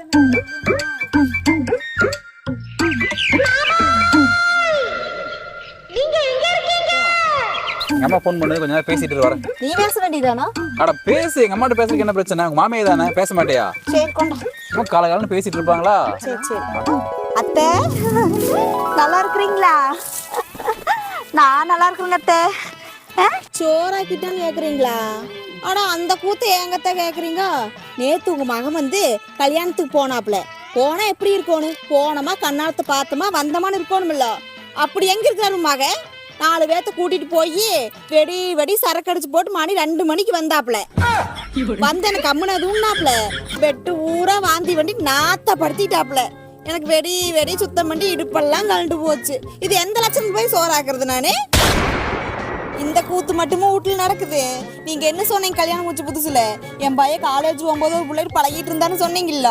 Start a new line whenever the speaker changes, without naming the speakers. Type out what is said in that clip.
எங்க அம்மா போன் பண்ணி கொஞ்ச நேரம் பேசிட்டு வரேன்.
நீ பேச வேண்டியதானா?
அட பேசு, எங்க அம்மாட்ட பேசுறதுக்கு என்ன பிரச்சனை? உங்க மாமியே தானே, பேச மாட்டியா?
சரி கொண்டா.
சும்மா காலகாலன்னு பேசிட்டு இருப்பாங்களா?
சரி சரி. அத்தை நல்லா இருக்கிறீங்களா? நான் நல்லா இருக்கிறேங்க அத்தை. சோறாக்கிட்டான்னு கேக்குறீங்களா? ஆனா அந்த கூத்து எங்கத்த கேக்குறீங்க? நேத்து உங்க மகன் வந்து கல்யாணத்துக்கு போனாப்ல. போனா எப்படி இருக்கணும்? போனோமா கண்ணாலத்தை பார்த்தோமா வந்தமான்னு இருக்கணும்ல. அப்படி எங்க இருக்காரு மகன்? 4 பேர்த்த கூட்டிட்டு போய் வெடி சரக்கு அடிச்சு போட்டு மணி 2 மணிக்கு வந்தாப்ல. வந்து எனக்கு அம்மனை தூண்டாப்ல. வெட்டு ஊரா வாந்தி வண்டி நாத்த படுத்திட்டாப்ல. எனக்கு வெடி சுத்தம் பண்ணி இடுப்பெல்லாம் கலண்டு போச்சு. இது எந்த லட்சம் போய் சோறாக்குறது நானு? இந்த கூத்து மட்டுமே வீட்டுல நடக்குது. நீங்க என்ன சொன்னீங்க கல்யாணம் முடிச்ச புதுசுல? என் பையன் காலேஜ் 9 பிள்ளைட்டு பழகிட்டு இருந்தான்னு சொன்னீங்கல்ல.